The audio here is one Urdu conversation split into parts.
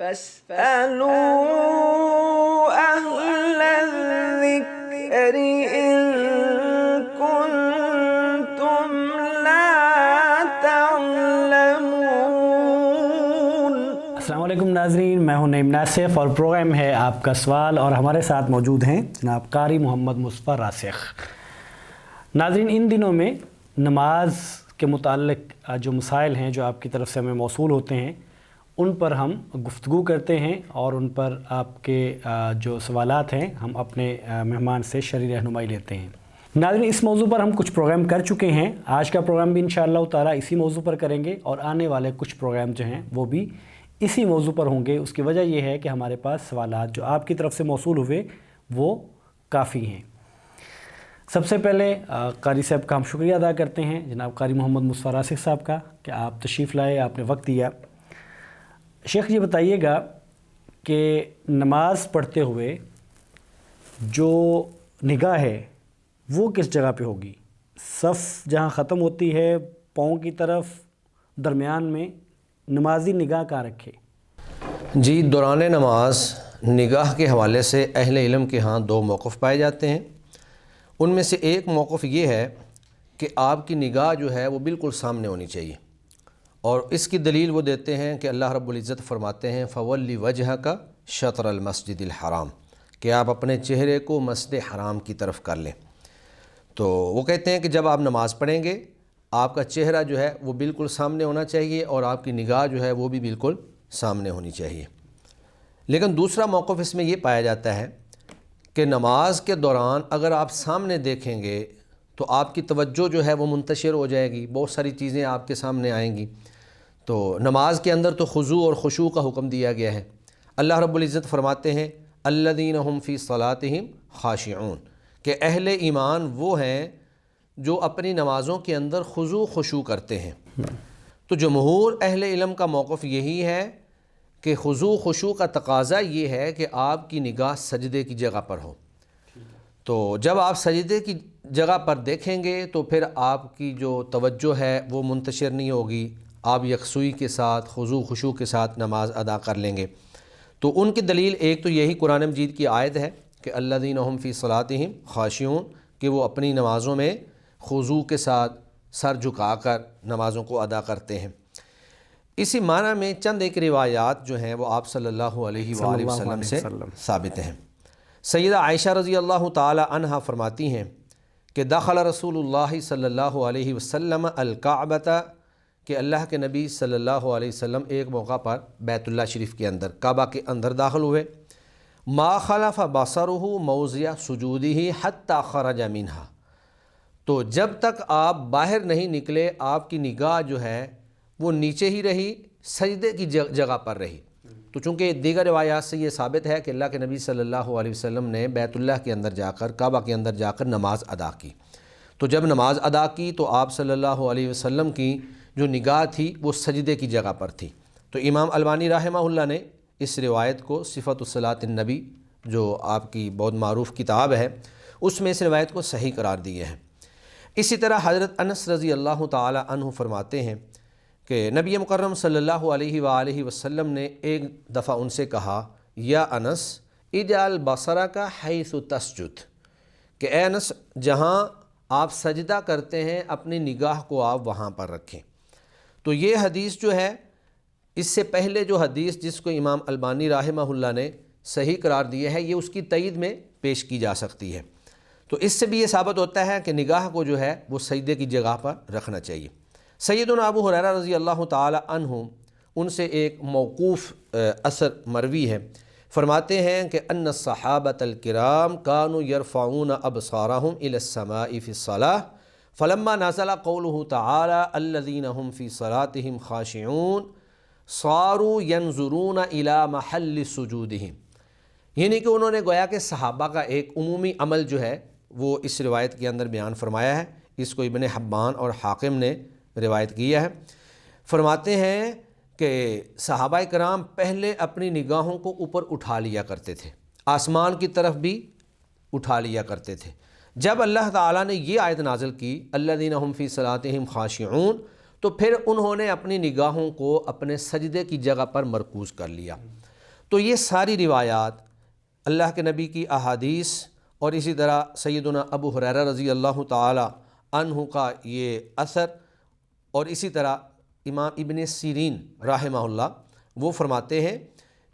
فاسألوا أهل الذكر إن كنتم لا تعلمون۔ السلام علیکم ناظرین، میں ہوں نعیم ناصف اور پروگرام ہے آپ کا سوال، اور ہمارے ساتھ موجود ہیں جناب قاری محمد مصطفیٰ راسخ۔ ناظرین، ان دنوں میں نماز کے متعلق جو مسائل ہیں جو آپ کی طرف سے ہمیں موصول ہوتے ہیں ان پر ہم گفتگو کرتے ہیں، اور ان پر آپ کے جو سوالات ہیں ہم اپنے مہمان سے شرعی رہنمائی لیتے ہیں۔ ناظرین، اس موضوع پر ہم کچھ پروگرام کر چکے ہیں، آج کا پروگرام بھی انشاءاللہ تعالیٰ اسی موضوع پر کریں گے، اور آنے والے کچھ پروگرام جو ہیں وہ بھی اسی موضوع پر ہوں گے۔ اس کی وجہ یہ ہے کہ ہمارے پاس سوالات جو آپ کی طرف سے موصول ہوئے وہ کافی ہیں۔ سب سے پہلے قاری صاحب کا ہم شکریہ ادا کرتے ہیں، جناب قاری محمد مصطفیٰ راسخ صاحب کا، کہ آپ تشریف لائے، آپ نے وقت دیا۔ شیخ جی بتائیے گا کہ نماز پڑھتے ہوئے جو نگاہ ہے وہ کس جگہ پہ ہوگی؟ صف جہاں ختم ہوتی ہے پاؤں کی طرف، درمیان میں، نمازی نگاہ کہاں رکھے؟ جی، دوران نماز نگاہ کے حوالے سے اہل علم کے ہاں دو موقف پائے جاتے ہیں۔ ان میں سے ایک موقف یہ ہے کہ آپ کی نگاہ جو ہے وہ بالکل سامنے ہونی چاہیے، اور اس کی دلیل وہ دیتے ہیں کہ اللہ رب العزت فرماتے ہیں فَوَلِّ وَجْهَكَ شَطْرَ الْمَسْجِدِ الْحَرَامِ، کہ آپ اپنے چہرے کو مسجد حرام کی طرف کر لیں۔ تو وہ کہتے ہیں کہ جب آپ نماز پڑھیں گے آپ کا چہرہ جو ہے وہ بالکل سامنے ہونا چاہیے، اور آپ کی نگاہ جو ہے وہ بھی بالکل سامنے ہونی چاہیے۔ لیکن دوسرا موقف اس میں یہ پایا جاتا ہے کہ نماز کے دوران اگر آپ سامنے دیکھیں گے تو آپ کی توجہ جو ہے وہ منتشر ہو جائے گی، بہت ساری چیزیں آپ کے سامنے آئیں گی۔ تو نماز کے اندر تو خضوع اور خشوع کا حکم دیا گیا ہے۔ اللہ رب العزت فرماتے ہیں الذین هم فی صلاتہم خاشعون، کہ اہل ایمان وہ ہیں جو اپنی نمازوں کے اندر خضوع خشوع کرتے ہیں۔ تو جمہور اہل علم کا موقف یہی ہے کہ خضوع خشوع کا تقاضا یہ ہے کہ آپ کی نگاہ سجدے کی جگہ پر ہو۔ تو جب آپ سجدے کی جگہ پر دیکھیں گے تو پھر آپ کی جو توجہ ہے وہ منتشر نہیں ہوگی، آپ یکسوئی کے ساتھ خضوع خشوع کے ساتھ نماز ادا کر لیں گے۔ تو ان کی دلیل ایک تو یہی قرآن مجید کی آیت ہے کہ الذین هم فی صلاتہم خاشعون، کہ وہ اپنی نمازوں میں خضوع کے ساتھ سر جھکا کر نمازوں کو ادا کرتے ہیں۔ اسی معنی میں چند ایک روایات جو ہیں وہ آپ صلی اللہ علیہ وآلہ وسلم سے ثابت ہیں۔ سیدہ عائشہ رضی اللہ تعالی عنہا فرماتی ہیں کہ دخل رسول اللہ صلی اللہ علیہ وسلم الکعبۃ، کہ اللہ کے نبی صلی اللہ علیہ وسلم ایک موقع پر بیت اللہ شریف کے اندر، کعبہ کے اندر داخل ہوئے۔ ما خلف بصرہ موضع سجودہ حتی خرج منہا، تو جب تک آپ باہر نہیں نکلے آپ کی نگاہ جو ہے وہ نیچے ہی رہی، سجدے کی جگہ پر رہی۔ تو چونکہ دیگر روایات سے یہ ثابت ہے کہ اللہ کے نبی صلی اللہ علیہ وسلم نے بیت اللہ کے اندر جا کر، کعبہ کے اندر جا کر نماز ادا کی۔ تو جب نماز ادا کی تو آپ صلی اللہ علیہ وسلم کی جو نگاہ تھی وہ سجدے کی جگہ پر تھی۔ تو امام البانی رحمہ اللہ نے اس روایت کو صفت الصلاۃ النبی، جو آپ کی بہت معروف کتاب ہے، اس میں اس روایت کو صحیح قرار دیے ہیں۔ اسی طرح حضرت انس رضی اللہ تعالی عنہ فرماتے ہیں کہ نبی مکرم صلی اللہ علیہ وآلہ وسلم نے ایک دفعہ ان سے کہا یا انس اجعل بصرک حیث تسجد، کہ اے انس جہاں آپ سجدہ کرتے ہیں اپنی نگاہ کو آپ وہاں پر رکھیں۔ تو یہ حدیث جو ہے، اس سے پہلے جو حدیث جس کو امام البانی رحمہ اللہ نے صحیح قرار دیا ہے، یہ اس کی تائید میں پیش کی جا سکتی ہے۔ تو اس سے بھی یہ ثابت ہوتا ہے کہ نگاہ کو جو ہے وہ سجدے کی جگہ پر رکھنا چاہیے۔ سیدنا ابو ہریرہ رضی اللہ تعالی عنہ، ان سے ایک موقوف اثر مروی ہے، فرماتے ہیں کہ ان الصحابۃ الکرام كانوا يرفعون ابصارهم الى السماء في الصلاة فلما نزل قوله تعالى الذين هم في صلاتهم خاشعون صاروا ينظرون الى محل سجودهم، یعنی کہ انہوں نے گویا کہ صحابہ کا ایک عمومی عمل جو ہے وہ اس روایت کے اندر بیان فرمایا ہے۔ اس کو ابن حبان اور حاکم نے روایت کیا ہے۔ فرماتے ہیں کہ صحابہ کرام پہلے اپنی نگاہوں کو اوپر اٹھا لیا کرتے تھے، آسمان کی طرف بھی اٹھا لیا کرتے تھے۔ جب اللہ تعالیٰ نے یہ آیت نازل کی الذین هم فی صلاتہم خاشعون، تو تو پھر انہوں نے اپنی نگاہوں کو اپنے سجدے کی جگہ پر مرکوز کر لیا۔ تو یہ ساری روایات، اللہ کے نبی کی احادیث اور اسی طرح سیدنا ابو ہریرہ رضی اللہ تعالی عنہ کا یہ اثر، اور اسی طرح امام ابن سیرین رحمہ اللہ وہ فرماتے ہیں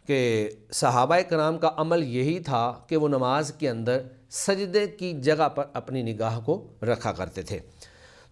کہ صحابہ کرام کا عمل یہی تھا کہ وہ نماز کے اندر سجدے کی جگہ پر اپنی نگاہ کو رکھا کرتے تھے۔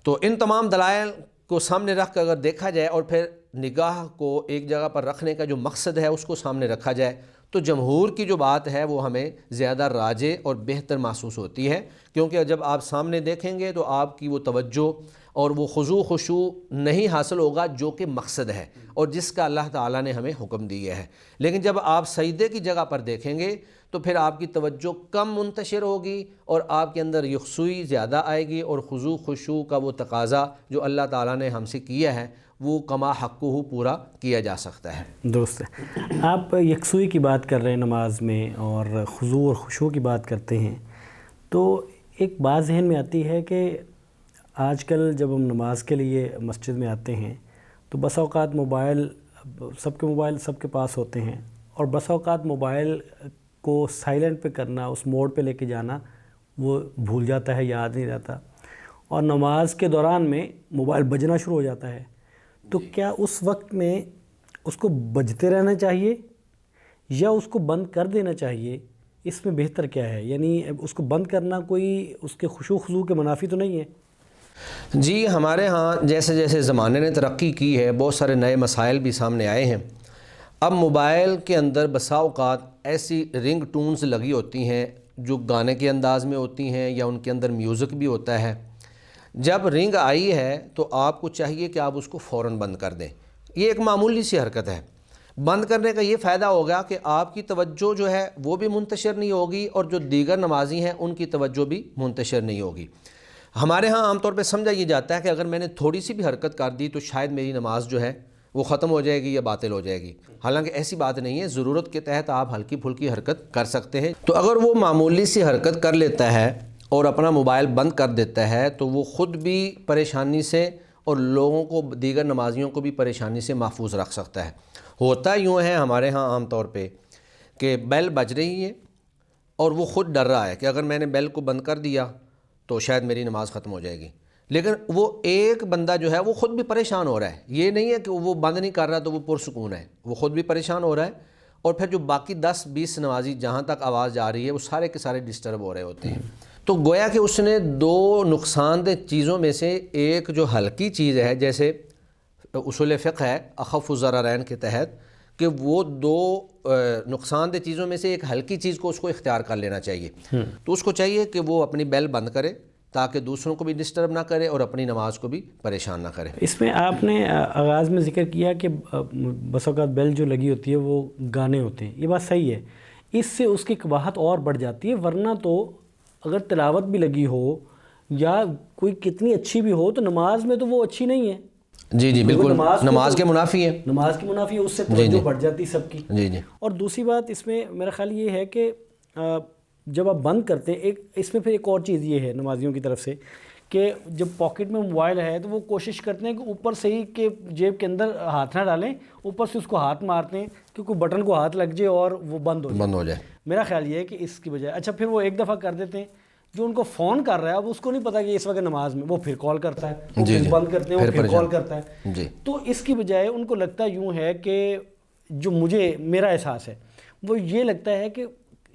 تو ان تمام دلائل کو سامنے رکھ کر اگر دیکھا جائے اور پھر نگاہ کو ایک جگہ پر رکھنے کا جو مقصد ہے اس کو سامنے رکھا جائے تو جمہور کی جو بات ہے وہ ہمیں زیادہ راجح اور بہتر محسوس ہوتی ہے، کیونکہ جب آپ سامنے دیکھیں گے تو آپ کی وہ توجہ اور وہ خضوع خشوع نہیں حاصل ہوگا جو کہ مقصد ہے اور جس کا اللہ تعالیٰ نے ہمیں حکم دیا ہے۔ لیکن جب آپ سجدے کی جگہ پر دیکھیں گے تو پھر آپ کی توجہ کم منتشر ہوگی اور آپ کے اندر یکسوئی زیادہ آئے گی، اور خضوع خشوع کا وہ تقاضا جو اللہ تعالیٰ نے ہم سے کیا ہے وہ کما حقہ پورا کیا جا سکتا ہے۔ درست ہے۔ آپ یکسوئی کی بات کر رہے ہیں نماز میں اور خضوع اور خشوع کی بات کرتے ہیں، تو ایک بات ذہن میں آتی ہے کہ آج کل جب ہم نماز کے لیے مسجد میں آتے ہیں تو بس اوقات موبائل، سب کے موبائل سب کے پاس ہوتے ہیں، اور بس اوقات موبائل کو سائلنٹ پہ کرنا، اس موڈ پہ لے کے جانا وہ بھول جاتا ہے، یاد نہیں رہتا، اور نماز کے دوران میں موبائل بجنا شروع ہو جاتا ہے۔ تو کیا اس وقت میں اس کو بجتے رہنا چاہیے یا اس کو بند کر دینا چاہیے؟ اس میں بہتر کیا ہے؟ یعنی اس کو بند کرنا کوئی اس کے خشوع خضوع کے منافی تو نہیں ہے؟ جی، ہمارے ہاں جیسے جیسے زمانے نے ترقی کی ہے بہت سارے نئے مسائل بھی سامنے آئے ہیں۔ اب موبائل کے اندر بسا اوقات ایسی رنگ ٹونز لگی ہوتی ہیں جو گانے کے انداز میں ہوتی ہیں یا ان کے اندر میوزک بھی ہوتا ہے۔ جب رنگ آئی ہے تو آپ کو چاہیے کہ آپ اس کو فوراً بند کر دیں۔ یہ ایک معمولی سی حرکت ہے۔ بند کرنے کا یہ فائدہ ہوگا کہ آپ کی توجہ جو ہے وہ بھی منتشر نہیں ہوگی اور جو دیگر نمازی ہیں ان کی توجہ بھی منتشر نہیں ہوگی۔ ہمارے ہاں عام طور پہ سمجھا یہ جاتا ہے کہ اگر میں نے تھوڑی سی بھی حرکت کر دی تو شاید میری نماز جو ہے وہ ختم ہو جائے گی یا باطل ہو جائے گی، حالانکہ ایسی بات نہیں ہے۔ ضرورت کے تحت آپ ہلکی پھلکی حرکت کر سکتے ہیں۔ تو اگر وہ معمولی سی حرکت کر لیتا ہے اور اپنا موبائل بند کر دیتا ہے تو وہ خود بھی پریشانی سے اور لوگوں کو، دیگر نمازیوں کو بھی پریشانی سے محفوظ رکھ سکتا ہے۔ ہوتا یوں ہے ہمارے ہاں عام طور پہ کہ بیل بج رہی ہے اور وہ خود ڈر رہا ہے کہ اگر میں نے بیل کو بند کر دیا تو شاید میری نماز ختم ہو جائے گی، لیکن وہ ایک بندہ جو ہے وہ خود بھی پریشان ہو رہا ہے۔ یہ نہیں ہے کہ وہ بند نہیں کر رہا تو وہ پرسکون ہے، وہ خود بھی پریشان ہو رہا ہے، اور پھر جو باقی 10-20 نمازی جہاں تک آواز جا رہی ہے وہ سارے کے سارے ڈسٹرب ہو رہے ہوتے ہیں۔ تو گویا کہ اس نے دو نقصان دہ چیزوں میں سے ایک جو ہلکی چیز ہے، جیسے اصول فقہ ہے اخف الضررین کے تحت، کہ وہ دو نقصان دہ چیزوں میں سے ایک ہلکی چیز کو اس کو اختیار کر لینا چاہیے۔ تو اس کو چاہیے کہ وہ اپنی بیل بند کرے تاکہ دوسروں کو بھی ڈسٹرب نہ کرے اور اپنی نماز کو بھی پریشان نہ کرے۔ اس میں آپ نے آغاز میں ذکر کیا کہ بس اوقات بیل جو لگی ہوتی ہے وہ گانے ہوتے ہیں، یہ بات صحیح ہے، اس سے اس کی قباحت اور بڑھ جاتی ہے، ورنہ تو اگر تلاوت بھی لگی ہو یا کوئی کتنی اچھی بھی ہو تو نماز میں تو وہ اچھی نہیں ہے۔ جی جی بالکل، نماز کے منافی ہے، نماز کی منافی ہے، اس سے توجہ بڑھ جاتی سب کی۔ جی جی۔ اور دوسری بات اس میں میرا خیال یہ ہے کہ جب آپ بند کرتے ہیں، اس میں پھر ایک اور چیز یہ ہے نمازیوں کی طرف سے کہ جب پاکٹ میں موبائل ہے تو وہ کوشش کرتے ہیں کہ اوپر سے ہی کہ جیب کے اندر ہاتھ نہ ڈالیں، اوپر سے اس کو ہاتھ مارتے ہیں کہ کوئی بٹن کو ہاتھ لگ جائے اور وہ بند ہو جائے۔ میرا خیال یہ ہے کہ اس کی بجائے اچھا پھر وہ ایک دفعہ کر دیتے ہیں، جو ان کو فون کر رہا ہے اب اس کو نہیں پتا کہ اس وقت نماز میں، وہ پھر کال کرتا ہے، وہ پھر بند کرتے ہیں، وہ پھر کال کرتا ہے۔ تو اس کی بجائے ان کو لگتا یوں ہے کہ جو میرا احساس ہے وہ یہ لگتا ہے کہ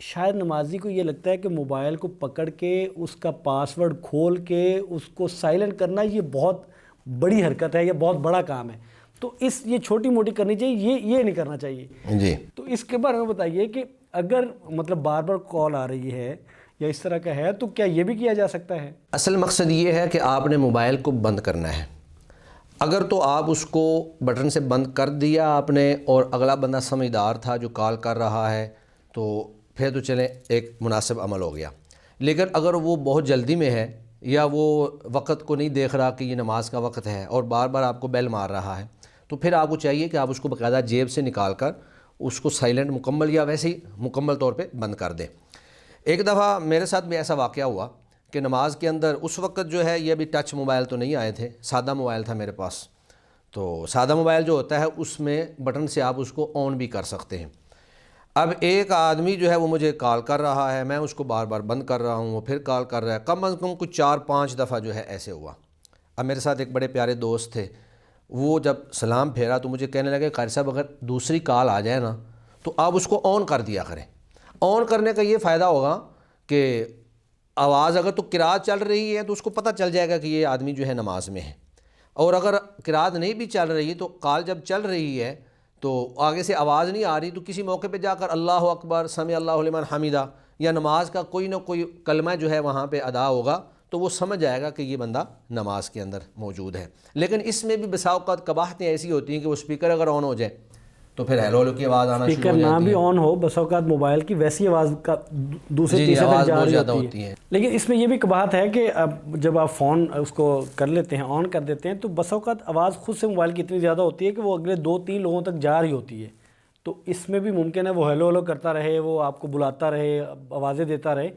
شاید نمازی کو یہ لگتا ہے کہ موبائل کو پکڑ کے اس کا پاس ورڈ کھول کے اس کو سائلنٹ کرنا یہ بہت بڑی حرکت ہے، یہ بہت بڑا کام ہے، تو یہ چھوٹی موٹی کرنی چاہیے، یہ نہیں کرنا چاہیے۔ جی، تو اس کے بارے میں بتائیے کہ اگر مطلب بار بار کال آ رہی ہے یا اس طرح کا ہے تو کیا یہ بھی کیا جا سکتا ہے؟ اصل مقصد یہ ہے کہ آپ نے موبائل کو بند کرنا ہے۔ اگر تو آپ اس کو بٹن سے بند کر دیا آپ نے اور اگلا بندہ سمجھدار تھا جو کال کر رہا ہے تو پھر تو چلیں ایک مناسب عمل ہو گیا، لیکن اگر وہ بہت جلدی میں ہے یا وہ وقت کو نہیں دیکھ رہا کہ یہ نماز کا وقت ہے اور بار بار آپ کو بیل مار رہا ہے تو پھر آپ کو چاہیے کہ آپ اس کو باقاعدہ جیب سے نکال کر اس کو سائلنٹ مکمل یا ویسے ہی مکمل طور پہ بند کر دیں۔ ایک دفعہ میرے ساتھ بھی ایسا واقعہ ہوا کہ نماز کے اندر اس وقت جو ہے یہ بھی ٹچ موبائل تو نہیں آئے تھے، سادہ موبائل تھا میرے پاس، تو سادہ موبائل جو ہوتا ہے اس میں بٹن سے آپ اس کو آن بھی کر سکتے ہیں۔ اب ایک آدمی جو ہے وہ مجھے کال کر رہا ہے، میں اس کو بار بار بند کر رہا ہوں، وہ پھر کال کر رہا ہے، کم از کم کچھ 4-5 دفعہ جو ہے ایسے ہوا۔ اب میرے ساتھ ایک بڑے پیارے دوست تھے، وہ جب سلام پھیرا تو مجھے کہنے لگے قاری صاحب اگر دوسری کال آ جائے نا تو آپ اس کو آن کر دیا کریں۔ آن کرنے کا یہ فائدہ ہوگا کہ آواز اگر تو قرات چل رہی ہے تو اس کو پتہ چل جائے گا کہ یہ آدمی جو ہے نماز میں ہے، اور اگر قرات نہیں بھی چل رہی تو کال جب چل رہی ہے تو آگے سے آواز نہیں آ رہی تو کسی موقع پہ جا کر اللہ اکبر سمع اللہ لمن حمیدہ یا نماز کا کوئی نہ کوئی کلمہ جو ہے وہاں پہ ادا ہوگا تو وہ سمجھ جائے گا کہ یہ بندہ نماز کے اندر موجود ہے۔ لیکن اس میں بھی بسا اوقات قباحتیں ایسی ہوتی ہیں کہ وہ اسپیکر اگر آن ہو جائے تو پھر ہیلو ہیلو کی آواز آنا شروع اسپیکر ہو جاتی ہے، نہ بھی آن ہو، بس اوقات موبائل کی ویسی آواز کا دوسرے جی تیسرے آواز تک جا بہت رہی زیادہ ہوتی ہوتی ہے۔ ہے۔ لیکن اس میں یہ بھی بات ہے کہ اب جب آپ فون اس کو کر لیتے ہیں، آن کر دیتے ہیں، تو بس اوقات آواز خود سے موبائل کی اتنی زیادہ ہوتی ہے کہ وہ اگلے 2-3 لوگوں تک جا رہی ہوتی ہے، تو اس میں بھی ممکن ہے وہ ہیلو ہیلو کرتا رہے، وہ آپ کو بلاتا رہے، آوازیں دیتا رہے۔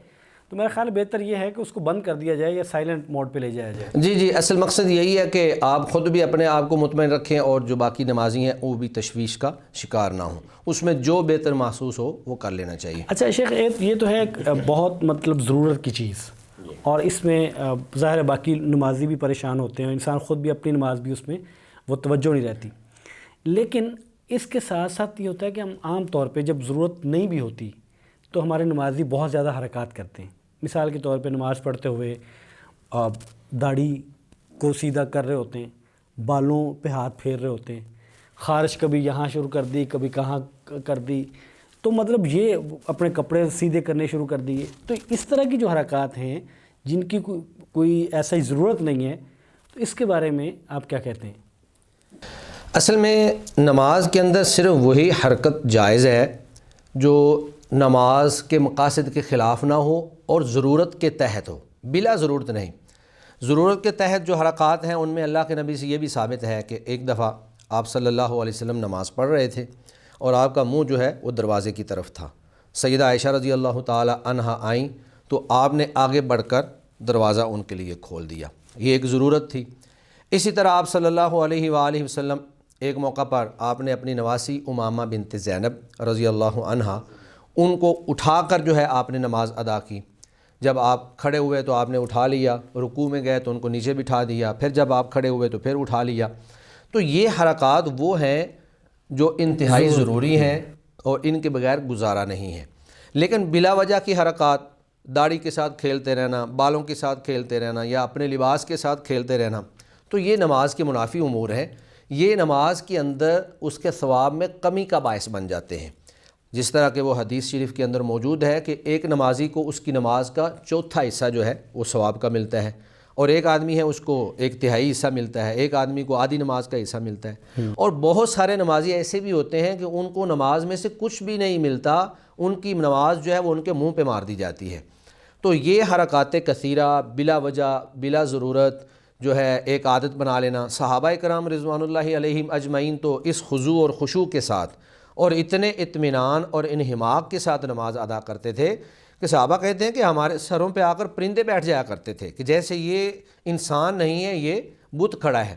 تو میرا خیال بہتر یہ ہے کہ اس کو بند کر دیا جائے یا سائلنٹ موڈ پہ لے جایا جائے۔ جی اصل مقصد یہی ہے کہ آپ خود بھی اپنے آپ کو مطمئن رکھیں اور جو باقی نمازی ہیں وہ بھی تشویش کا شکار نہ ہوں، اس میں جو بہتر محسوس ہو وہ کر لینا چاہیے۔ اچھا شیخ، یہ تو ہے ایک بہت مطلب ضرورت کی چیز، اور اس میں ظاہر ہے باقی نمازی بھی پریشان ہوتے ہیں، انسان خود بھی اپنی نماز بھی اس میں وہ توجہ نہیں رہتی، لیکن اس کے ساتھ ساتھ یہ ہوتا ہے کہ ہم عام طور پہ جب ضرورت نہیں بھی ہوتی تو ہمارے نمازی بہت زیادہ حرکات کرتے ہیں۔ مثال کے طور پہ نماز پڑھتے ہوئے داڑھی کو سیدھا کر رہے ہوتے ہیں، بالوں پہ ہاتھ پھیر رہے ہوتے ہیں، خارش کبھی یہاں شروع کر دی، کبھی کہاں کر دی، تو مطلب یہ اپنے کپڑے سیدھے کرنے شروع کر دیے۔ تو اس طرح کی جو حرکات ہیں جن کی کوئی ایسا ہی ضرورت نہیں ہے، تو اس کے بارے میں آپ کیا کہتے ہیں؟ اصل میں نماز کے اندر صرف وہی حرکت جائز ہے جو نماز کے مقاصد کے خلاف نہ ہو اور ضرورت کے تحت ہو، بلا ضرورت نہیں۔ ضرورت کے تحت جو حرکات ہیں ان میں اللہ کے نبی سے یہ بھی ثابت ہے کہ ایک دفعہ آپ صلی اللہ علیہ وسلم نماز پڑھ رہے تھے اور آپ کا منہ جو ہے وہ دروازے کی طرف تھا۔ سیدہ عائشہ رضی اللہ تعالی عنہا آئیں تو آپ نے آگے بڑھ کر دروازہ ان کے لیے کھول دیا، یہ ایک ضرورت تھی۔ اسی طرح آپ صلی اللہ علیہ وآلہ وسلم ایک موقع پر آپ نے اپنی نواسی امامہ بنت زینب رضی اللہ عنہا ان کو اٹھا کر جو ہے آپ نے نماز ادا کی۔ جب آپ کھڑے ہوئے تو آپ نے اٹھا لیا، رکوع میں گئے تو ان کو نیچے بٹھا دیا، پھر جب آپ کھڑے ہوئے تو پھر اٹھا لیا۔ تو یہ حرکات وہ ہیں جو انتہائی ضروری ہیں اور ان کے بغیر گزارا نہیں ہے۔ لیکن بلا وجہ کی حرکات، داڑھی کے ساتھ کھیلتے رہنا، بالوں کے ساتھ کھیلتے رہنا یا اپنے لباس کے ساتھ کھیلتے رہنا، تو یہ نماز کے منافی امور ہے، یہ نماز کے اندر اس کے ثواب میں کمی کا باعث بن جاتے ہیں۔ جس طرح کہ وہ حدیث شریف کے اندر موجود ہے کہ ایک نمازی کو اس کی نماز کا چوتھا حصہ جو ہے وہ ثواب کا ملتا ہے، اور ایک آدمی ہے اس کو 1/3 حصہ ملتا ہے، ایک آدمی کو آدھی نماز کا حصہ ملتا ہے، اور بہت سارے نمازی ایسے بھی ہوتے ہیں کہ ان کو نماز میں سے کچھ بھی نہیں ملتا، ان کی نماز جو ہے وہ ان کے منہ پہ مار دی جاتی ہے۔ تو یہ حرکات کثیرہ بلا وجہ بلا ضرورت جو ہے ایک عادت بنا لینا، صحابہ کرام رضوان اللہ علیہم اجمعین تو اس خضوع اور خشوع کے ساتھ اور اتنے اطمینان اور انہماک کے ساتھ نماز ادا کرتے تھے کہ صحابہ کہتے ہیں کہ ہمارے سروں پہ آ کر پرندے بیٹھ جایا کرتے تھے کہ جیسے یہ انسان نہیں ہے، یہ بت کھڑا ہے۔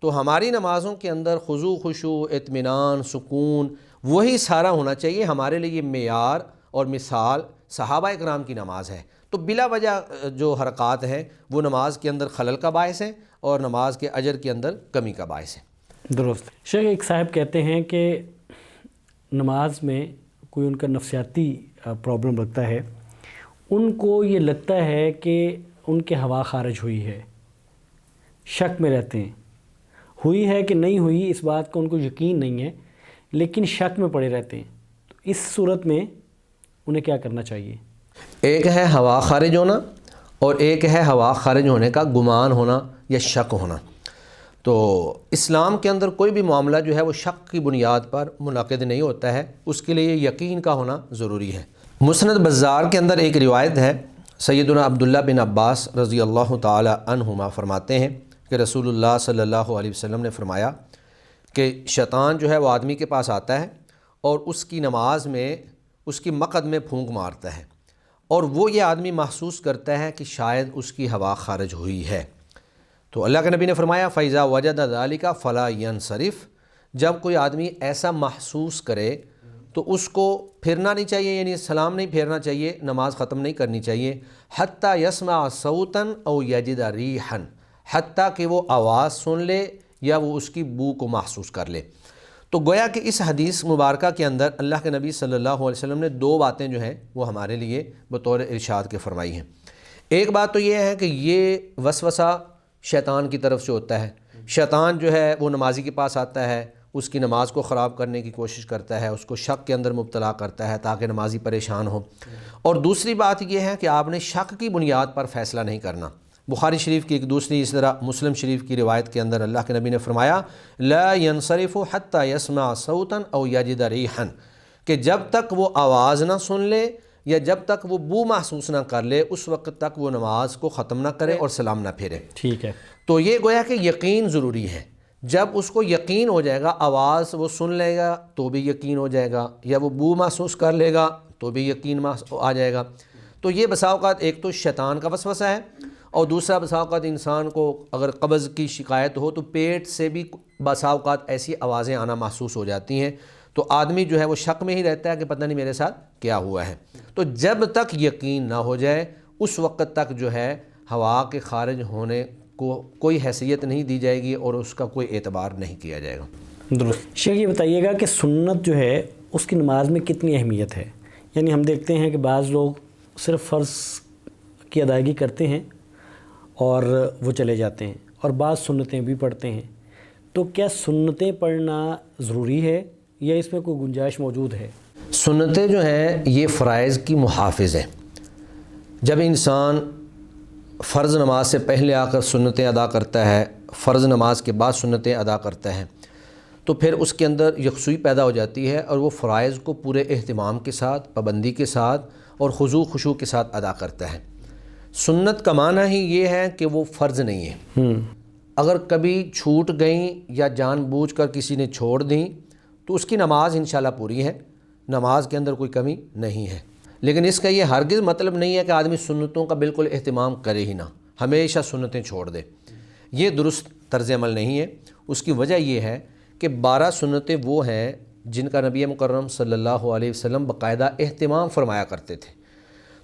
تو ہماری نمازوں کے اندر خضوع خشوع، اطمینان، سکون، وہی سارا ہونا چاہیے۔ ہمارے لیے یہ معیار اور مثال صحابہ کرام کی نماز ہے۔ تو بلا وجہ جو حرکات ہیں وہ نماز کے اندر خلل کا باعث ہیں اور نماز کے اجر کے اندر کمی کا باعث ہے۔ درست۔ شیخ ایک صاحب کہتے ہیں کہ نماز میں کوئی ان کا نفسیاتی پرابلم رکھتا ہے، ان کو یہ لگتا ہے کہ ان کے ہوا خارج ہوئی ہے، شک میں رہتے ہیں، ہوئی ہے کہ نہیں ہوئی اس بات کا ان کو یقین نہیں ہے، لیکن شک میں پڑے رہتے ہیں۔ تو اس صورت میں انہیں کیا کرنا چاہیے؟ ایک ہے ہوا خارج ہونا اور ایک ہے ہوا خارج ہونے کا گمان ہونا یا شک ہونا۔ تو اسلام کے اندر کوئی بھی معاملہ جو ہے وہ شک کی بنیاد پر منعقد نہیں ہوتا ہے، اس کے لیے یقین کا ہونا ضروری ہے۔ مسند بزار کے اندر ایک روایت ہے، سیدنا عبداللہ بن عباس رضی اللہ تعالی عنہما فرماتے ہیں کہ رسول اللہ صلی اللہ علیہ وسلم نے فرمایا کہ شیطان جو ہے وہ آدمی کے پاس آتا ہے اور اس کی نماز میں اس کی مقعد میں پھونک مارتا ہے، اور وہ یہ آدمی محسوس کرتا ہے کہ شاید اس کی ہوا خارج ہوئی ہے۔ تو اللہ کے نبی نے فرمایا فَإِذَا وَجَدَ ذَلِكَ فَلَا يَنْصَرِفْ، جب کوئی آدمی ایسا محسوس کرے تو اس کو پھرنا نہیں چاہیے، یعنی سلام نہیں پھیرنا چاہیے، نماز ختم نہیں کرنی چاہیے، حتیٰ يَسْمَعَ صَوْتًا أَوْ يَجِدَ رِيحًا، حتیٰ کہ وہ آواز سن لے یا وہ اس کی بو کو محسوس کر لے۔ تو گویا کہ اس حدیث مبارکہ کے اندر اللہ کے نبی صلی اللہ علیہ وسلم نے دو باتیں جو ہیں وہ ہمارے لیے بطور ارشاد کے فرمائی ہیں۔ ایک بات تو یہ ہے کہ یہ وسوسہ شیطان کی طرف سے ہوتا ہے، شیطان جو ہے وہ نمازی کے پاس آتا ہے، اس کی نماز کو خراب کرنے کی کوشش کرتا ہے، اس کو شک کے اندر مبتلا کرتا ہے تاکہ نمازی پریشان ہو۔ اور دوسری بات یہ ہے کہ آپ نے شک کی بنیاد پر فیصلہ نہیں کرنا۔ بخاری شریف کی ایک دوسری، اس طرح مسلم شریف کی روایت کے اندر اللہ کے نبی نے فرمایا لا ينصرف حتى يسمع صوتا او يجد ريحا، کہ جب تک وہ آواز نہ سن لے یا جب تک وہ بو محسوس نہ کر لے اس وقت تک وہ نماز کو ختم نہ کرے اور سلام نہ پھیرے۔ ٹھیک ہے، تو یہ گویا کہ یقین ضروری ہے۔ جب اس کو یقین ہو جائے گا، آواز وہ سن لے گا تو بھی یقین ہو جائے گا، یا وہ بو محسوس کر لے گا تو بھی یقین آ جائے گا۔ تو یہ بسا اوقات ایک تو شیطان کا وسوسہ ہے، اور دوسرا بسا اوقات انسان کو اگر قبض کی شکایت ہو تو پیٹ سے بھی بسا اوقات ایسی آوازیں آنا محسوس ہو جاتی ہیں، تو آدمی جو ہے وہ شک میں ہی رہتا ہے کہ پتہ نہیں میرے ساتھ کیا ہوا ہے۔ تو جب تک یقین نہ ہو جائے اس وقت تک جو ہے ہوا کے خارج ہونے کو کوئی حیثیت نہیں دی جائے گی اور اس کا کوئی اعتبار نہیں کیا جائے گا۔ درست۔ شیخ یہ بتائیے گا کہ سنت جو ہے اس کی نماز میں کتنی اہمیت ہے؟ یعنی ہم دیکھتے ہیں کہ بعض لوگ صرف فرض کی ادائیگی کرتے ہیں اور وہ چلے جاتے ہیں، اور بعض سنتیں بھی پڑھتے ہیں، تو کیا سنتیں پڑھنا ضروری ہے یا اس میں کوئی گنجائش موجود ہے؟ سنتیں جو ہیں یہ فرائض کی محافظ ہیں۔ جب انسان فرض نماز سے پہلے آ کر سنتیں ادا کرتا ہے، فرض نماز کے بعد سنتیں ادا کرتا ہے، تو پھر اس کے اندر یکسوئی پیدا ہو جاتی ہے اور وہ فرائض کو پورے اہتمام کے ساتھ، پابندی کے ساتھ اور خضوع خشوع کے ساتھ ادا کرتا ہے۔ سنت کا معنی ہی یہ ہے کہ وہ فرض نہیں ہے۔ اگر کبھی چھوٹ گئیں یا جان بوجھ کر کسی نے چھوڑ دیں تو اس کی نماز انشاءاللہ پوری ہے، نماز کے اندر کوئی کمی نہیں ہے۔ لیکن اس کا یہ ہرگز مطلب نہیں ہے کہ آدمی سنتوں کا بالکل اہتمام کرے ہی نہ، ہمیشہ سنتیں چھوڑ دے، یہ درست طرز عمل نہیں ہے۔ اس کی وجہ یہ ہے کہ 12 سنتیں وہ ہیں جن کا نبی مکرم صلی اللہ علیہ وسلم باقاعدہ اہتمام فرمایا کرتے تھے۔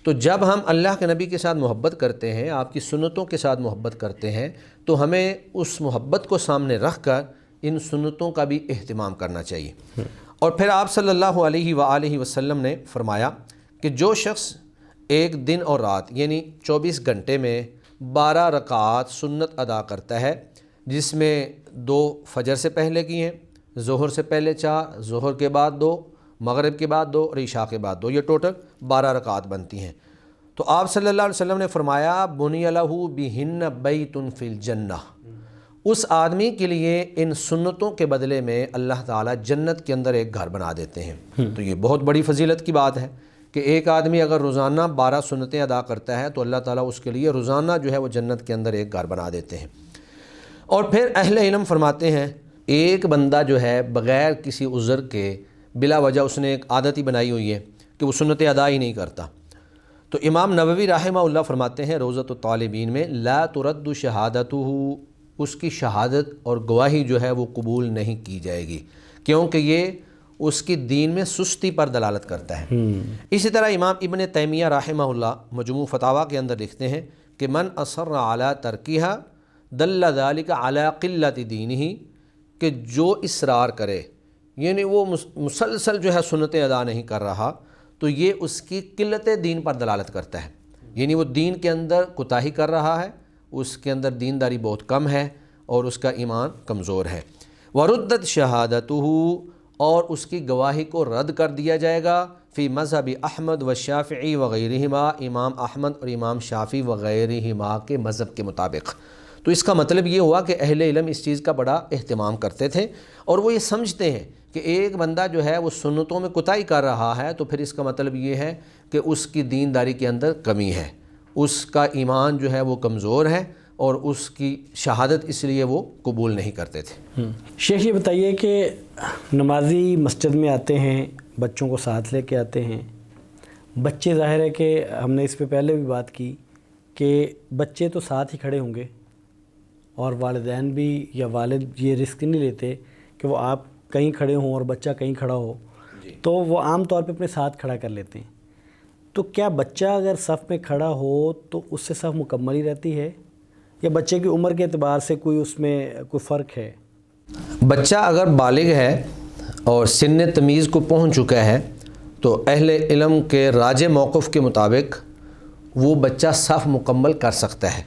تو جب ہم اللہ کے نبی کے ساتھ محبت کرتے ہیں، آپ کی سنتوں کے ساتھ محبت کرتے ہیں، تو ہمیں اس محبت کو سامنے رکھ کر ان سنتوں کا بھی اہتمام کرنا چاہیے۔ اور پھر آپ صلی اللہ علیہ وآلہ وسلم نے فرمایا کہ جو شخص ایک دن اور رات یعنی 24 گھنٹے میں 12 رکعات سنت ادا کرتا ہے، جس میں 2 فجر سے پہلے کی ہیں، ظہر سے پہلے 4، ظہر کے بعد 2، مغرب کے بعد 2 اور عشاء کے بعد 2، یہ ٹوٹل 12 رکعات بنتی ہیں۔ تو آپ صلی اللہ علیہ وسلم نے فرمایا بنی لہ بہن بیت فی الجنہ، اس آدمی کے لیے ان سنتوں کے بدلے میں اللہ تعالیٰ جنت کے اندر ایک گھر بنا دیتے ہیں۔ تو یہ بہت بڑی فضیلت کی بات ہے کہ ایک آدمی اگر روزانہ 12 سنتیں ادا کرتا ہے تو اللہ تعالیٰ اس کے لیے روزانہ جو ہے وہ جنت کے اندر ایک گھر بنا دیتے ہیں۔ اور پھر اہل علم فرماتے ہیں ایک بندہ جو ہے بغیر کسی عذر کے بلا وجہ اس نے ایک عادت ہی بنائی ہوئی ہے کہ وہ سنتیں ادا ہی نہیں کرتا، تو امام نووی رحمہ اللہ فرماتے ہیں روضۃ الطالبین میں لا ترد شہادتہ، اس کی شہادت اور گواہی جو ہے وہ قبول نہیں کی جائے گی، کیونکہ یہ اس کی دین میں سستی پر دلالت کرتا ہے۔ اسی طرح امام ابن تیمیہ رحمہ اللہ مجموع فتاویٰ کے اندر لکھتے ہیں کہ من اصر علی ترکیہا دل ذلک علی قلت دینہ، کہ جو اصرار کرے یعنی وہ مسلسل جو ہے سنتیں ادا نہیں کر رہا تو یہ اس کی قلت دین پر دلالت کرتا ہے، یعنی وہ دین کے اندر کوتاہی کر رہا ہے، اس کے اندر دینداری بہت کم ہے اور اس کا ایمان کمزور ہے۔ وردت شہادتہ، اور اس کی گواہی کو رد کر دیا جائے گا فی مذہب احمد و شافعی وغیرہما، امام احمد اور امام شافعی وغیرہما کے مذہب کے مطابق۔ تو اس کا مطلب یہ ہوا کہ اہل علم اس چیز کا بڑا اہتمام کرتے تھے اور وہ یہ سمجھتے ہیں کہ ایک بندہ جو ہے وہ سنتوں میں کوتاہی کر رہا ہے تو پھر اس کا مطلب یہ ہے کہ اس کی دینداری کے اندر کمی ہے، اس کا ایمان جو ہے وہ کمزور ہے اور اس کی شہادت اس لیے وہ قبول نہیں کرتے تھے۔ شیخ یہ بتائیے کہ نمازی مسجد میں آتے ہیں، بچوں کو ساتھ لے کے آتے ہیں، بچے ظاہر ہے کہ ہم نے اس پہ پہلے بھی بات کی کہ بچے تو ساتھ ہی کھڑے ہوں گے اور والدین بھی یا والد یہ رسک نہیں لیتے کہ وہ آپ کہیں کھڑے ہوں اور بچہ کہیں کھڑا ہو، تو وہ عام طور پہ اپنے ساتھ کھڑا کر لیتے ہیں. تو کیا بچہ اگر صف میں کھڑا ہو تو اس سے صف مکمل ہی رہتی ہے، یا بچے کی عمر کے اعتبار سے کوئی اس میں کوئی فرق ہے؟ بچہ اگر بالغ ہے اور سن تمیز کو پہنچ چکا ہے تو اہل علم کے راجح موقف کے مطابق وہ بچہ صف مکمل کر سکتا ہے.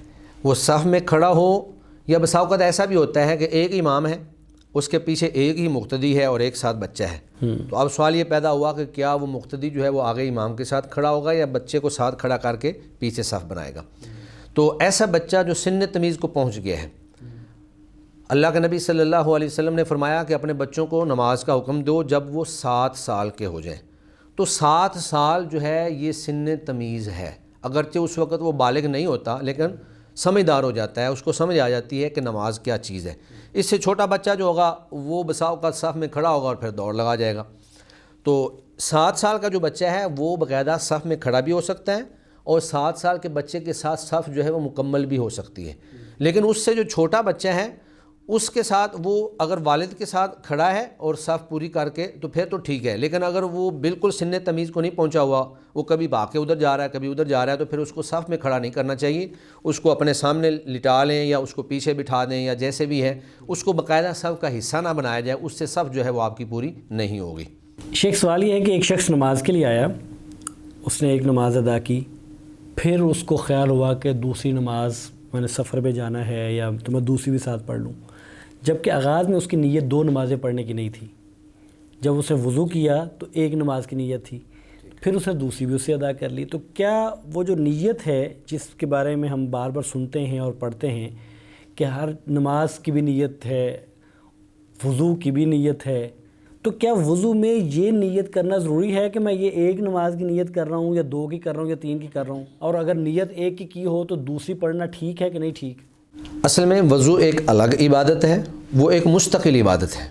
وہ صف میں کھڑا ہو، یا بسا اوقات ایسا بھی ہوتا ہے کہ ایک امام ہے، اس کے پیچھے ایک ہی مقتدی ہے اور ایک ساتھ بچہ ہے. تو اب سوال یہ پیدا ہوا کہ کیا وہ مقتدی جو ہے وہ آگے امام کے ساتھ کھڑا ہوگا یا بچے کو ساتھ کھڑا کر کے پیچھے صف بنائے گا. تو ایسا بچہ جو سن تمیز کو پہنچ گیا ہے، اللہ کے نبی صلی اللہ علیہ وسلم نے فرمایا کہ اپنے بچوں کو نماز کا حکم دو جب وہ 7 سال کے ہو جائیں. تو 7 سال جو ہے یہ سن تمیز ہے. اگرچہ اس وقت وہ بالغ نہیں ہوتا لیکن سمجھدار ہو جاتا ہے، اس کو سمجھ آ جاتی ہے کہ نماز کیا چیز ہے. اس سے چھوٹا بچہ جو ہوگا وہ بسا اوقات صف میں کھڑا ہوگا اور پھر دوڑ لگا جائے گا. تو 7 سال کا جو بچہ ہے وہ باقاعدہ صف میں کھڑا بھی ہو سکتا ہے، اور 7 سال کے بچے کے ساتھ صف جو ہے وہ مکمل بھی ہو سکتی ہے. لیکن اس سے جو چھوٹا بچہ ہے اس کے ساتھ وہ اگر والد کے ساتھ کھڑا ہے اور صف پوری کر کے تو پھر تو ٹھیک ہے. لیکن اگر وہ بالکل سن تمیز کو نہیں پہنچا ہوا، وہ کبھی بھاگ کے ادھر جا رہا ہے کبھی ادھر جا رہا ہے، تو پھر اس کو صف میں کھڑا نہیں کرنا چاہیے. اس کو اپنے سامنے لٹا لیں یا اس کو پیچھے بٹھا دیں یا جیسے بھی ہے، اس کو باقاعدہ صف کا حصہ نہ بنایا جائے. اس سے صف جو ہے وہ آپ کی پوری نہیں ہوگی. شیخ سوال یہ ہے کہ ایک شخص نماز کے لیے آیا، اس نے ایک نماز ادا کی، پھر اس کو خیال ہوا کہ دوسری نماز میں نے سفر پہ جانا ہے یا تو میں دوسری بھی ساتھ پڑھ لوں، جبکہ آغاز میں اس کی نیت 2 نمازیں پڑھنے کی نہیں تھی. جب اسے وضو کیا تو ایک نماز کی نیت تھی، پھر اسے دوسری بھی اسے ادا کر لی. تو کیا وہ جو نیت ہے جس کے بارے میں ہم بار بار سنتے ہیں اور پڑھتے ہیں کہ ہر نماز کی بھی نیت ہے، وضو کی بھی نیت ہے، تو کیا وضو میں یہ نیت کرنا ضروری ہے کہ میں یہ ایک نماز کی نیت کر رہا ہوں یا 2 کی کر رہا ہوں یا 3 کی کر رہا ہوں؟ اور اگر نیت ایک کی ہو تو دوسری پڑھنا ٹھیک ہے کہ نہیں ٹھیک؟ اصل میں وضو ایک الگ عبادت ہے، وہ ایک مستقل عبادت ہے.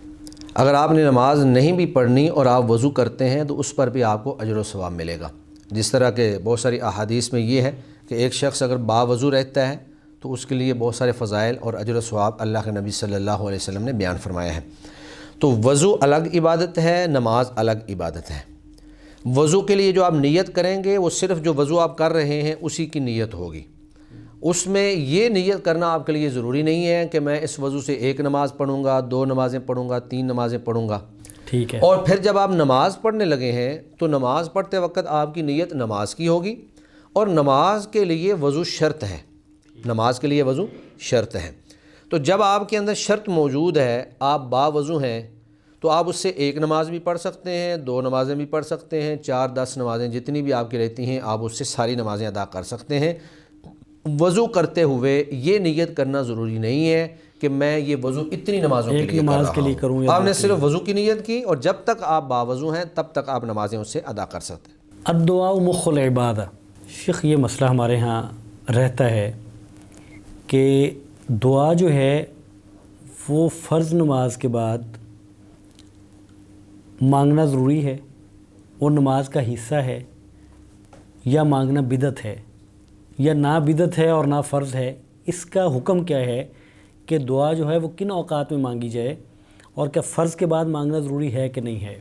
اگر آپ نے نماز نہیں بھی پڑھنی اور آپ وضو کرتے ہیں تو اس پر بھی آپ کو اجر و ثواب ملے گا. جس طرح کہ بہت ساری احادیث میں یہ ہے کہ ایک شخص اگر باوضو رہتا ہے تو اس کے لیے بہت سارے فضائل اور اجر و ثواب اللہ کے نبی صلی اللہ علیہ وسلم نے بیان فرمایا ہے. تو وضو الگ عبادت ہے، نماز الگ عبادت ہے. وضو کے لیے جو آپ نیت کریں گے وہ صرف جو وضو آپ کر رہے ہیں اسی کی نیت ہوگی. اس میں یہ نیت کرنا آپ کے لیے ضروری نہیں ہے کہ میں اس وضو سے 1 نماز پڑھوں گا، 2 نمازیں پڑھوں گا، 3 نمازیں پڑھوں گا. ٹھیک ہے. اور پھر جب آپ نماز پڑھنے لگے ہیں تو نماز پڑھتے وقت آپ کی نیت نماز کی ہوگی، اور نماز کے لیے وضو شرط ہے. نماز کے لیے وضو شرط ہے. تو جب آپ کے اندر شرط موجود ہے، آپ باوضو ہیں، تو آپ اس سے 1 نماز بھی پڑھ سکتے ہیں، 2 نمازیں بھی پڑھ سکتے ہیں، 4 10 نمازیں جتنی بھی آپ کی رہتی ہیں آپ اس سے ساری نمازیں ادا کر سکتے ہیں. وضو کرتے ہوئے یہ نیت کرنا ضروری نہیں ہے کہ میں یہ وضو اتنی نمازوں کے لیے کر رہا ہوں. آپ نے صرف وضو کی نیت کی اور جب تک آپ باوضو ہیں تب تک آپ نمازیں اس سے ادا کر سکتے ہیں. الدعاء مخ العبادہ. شیخ یہ مسئلہ ہمارے ہاں رہتا ہے کہ دعا جو ہے وہ فرض نماز کے بعد مانگنا ضروری ہے، وہ نماز کا حصہ ہے، یا مانگنا بدعت ہے، یا نہ بدعت ہے اور نہ فرض ہے؟ اس کا حکم کیا ہے کہ دعا جو ہے وہ کن اوقات میں مانگی جائے، اور کیا فرض کے بعد مانگنا ضروری ہے کہ نہیں ہے؟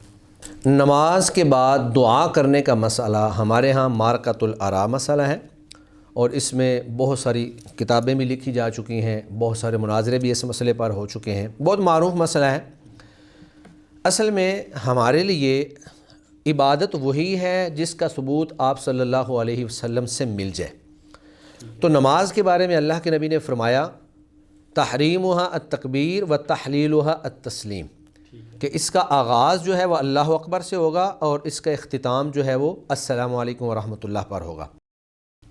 نماز کے بعد دعا کرنے کا مسئلہ ہمارے ہاں مارکۃ الآراء مسئلہ ہے، اور اس میں بہت ساری کتابیں بھی لکھی جا چکی ہیں، بہت سارے مناظرے بھی اس مسئلے پر ہو چکے ہیں، بہت معروف مسئلہ ہے. اصل میں ہمارے لیے عبادت وہی ہے جس کا ثبوت آپ صلی اللہ علیہ وسلم سے مل جائے. تو نماز کے بارے میں اللہ کے نبی نے فرمایا تحریمها التکبیر و تحلیلها التسلیم، کہ اس کا آغاز جو ہے وہ اللہ اکبر سے ہوگا اور اس کا اختتام جو ہے وہ السلام علیکم ورحمۃ اللہ پر ہوگا.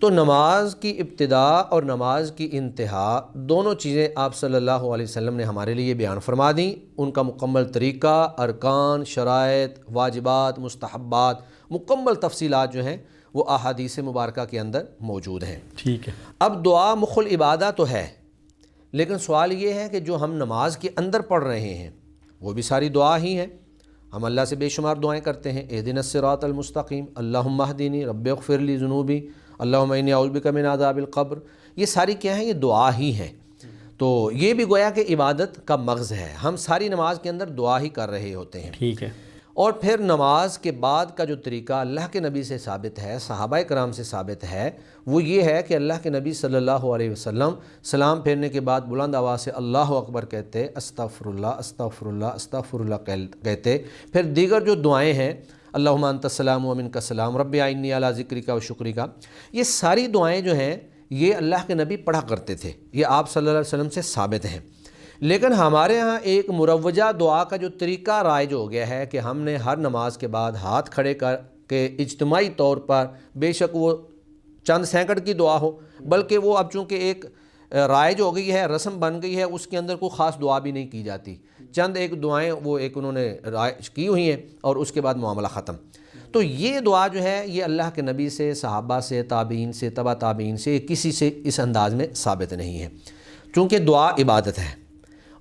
تو نماز کی ابتدا اور نماز کی انتہا دونوں چیزیں آپ صلی اللہ علیہ وسلم نے ہمارے لیے بیان فرما دیں. ان کا مکمل طریقہ، ارکان، شرائط، واجبات، مستحبات، مکمل تفصیلات جو ہیں وہ احادیث مبارکہ کے اندر موجود ہیں. ٹھیک ہے. اب دعا مخ العبادہ تو ہے، لیکن سوال یہ ہے کہ جو ہم نماز کے اندر پڑھ رہے ہیں وہ بھی ساری دعا ہی ہیں. ہم اللہ سے بے شمار دعائیں کرتے ہیں، اہدنا الصراط المستقیم، اللہم اہدنی رب اغفر لی ذنوبی، اللہم انی اعوذ بک من عذاب القبر. یہ ساری کیا ہیں؟ یہ دعا ہی ہیں. تو یہ بھی گویا کہ عبادت کا مغز ہے. ہم ساری نماز کے اندر دعا ہی کر رہے ہوتے ہیں. ٹھیک ہے. اور پھر نماز کے بعد کا جو طریقہ اللہ کے نبی سے ثابت ہے، صحابہ کرام سے ثابت ہے، وہ یہ ہے کہ اللہ کے نبی صلی اللہ علیہ وسلم سلام پھیرنے کے بعد بلند آواز سے اللہ اکبر کہتے، استغفر اللہ استغفر اللہ استغفر اللہ کہتے. پھر دیگر جو دعائیں ہیں، اللہم انت السلام و منک السلام رب اعنی علی ذکرک و شکرک، یہ ساری دعائیں جو ہیں یہ اللہ کے نبی پڑھا کرتے تھے. یہ آپ صلی اللہ علیہ وسلم سے ثابت ہیں. لیکن ہمارے ہاں ایک مروجہ دعا کا جو طریقہ رائج ہو گیا ہے کہ ہم نے ہر نماز کے بعد ہاتھ کھڑے کر کے اجتماعی طور پر، بے شک وہ چند سینکڑ کی دعا ہو، بلکہ وہ اب چونکہ ایک رائج ہو گئی ہے، رسم بن گئی ہے، اس کے اندر کوئی خاص دعا بھی نہیں کی جاتی. چند ایک دعائیں وہ ایک انہوں نے رائج کی ہوئی ہیں اور اس کے بعد معاملہ ختم. تو یہ دعا جو ہے یہ اللہ کے نبی سے، صحابہ سے، تابعین سے، تبع تابعین سے، کسی سے اس انداز میں ثابت نہیں ہے. چونکہ دعا عبادت ہے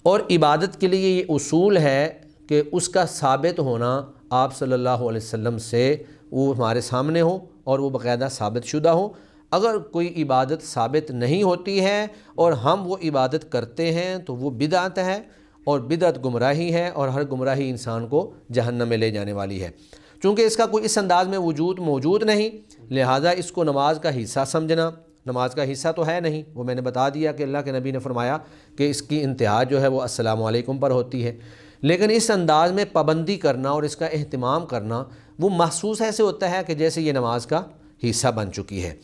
اور عبادت کے لیے یہ اصول ہے کہ اس کا ثابت ہونا آپ صلی اللہ علیہ وسلم سے وہ ہمارے سامنے ہو اور وہ باقاعدہ ثابت شدہ ہو. اگر کوئی عبادت ثابت نہیں ہوتی ہے اور ہم وہ عبادت کرتے ہیں تو وہ بدعت ہے، اور بدعت گمراہی ہے، اور ہر گمراہی انسان کو جہنم میں لے جانے والی ہے. چونکہ اس کا کوئی اس انداز میں وجود موجود نہیں، لہٰذا اس کو نماز کا حصہ سمجھنا، نماز کا حصہ تو ہے نہیں. وہ میں نے بتا دیا کہ اللہ کے نبی نے فرمایا کہ اس کی انتہا جو ہے وہ السلام علیکم پر ہوتی ہے. لیکن اس انداز میں پابندی کرنا اور اس کا اہتمام کرنا وہ محسوس ایسے ہوتا ہے کہ جیسے یہ نماز کا حصہ بن چکی ہے.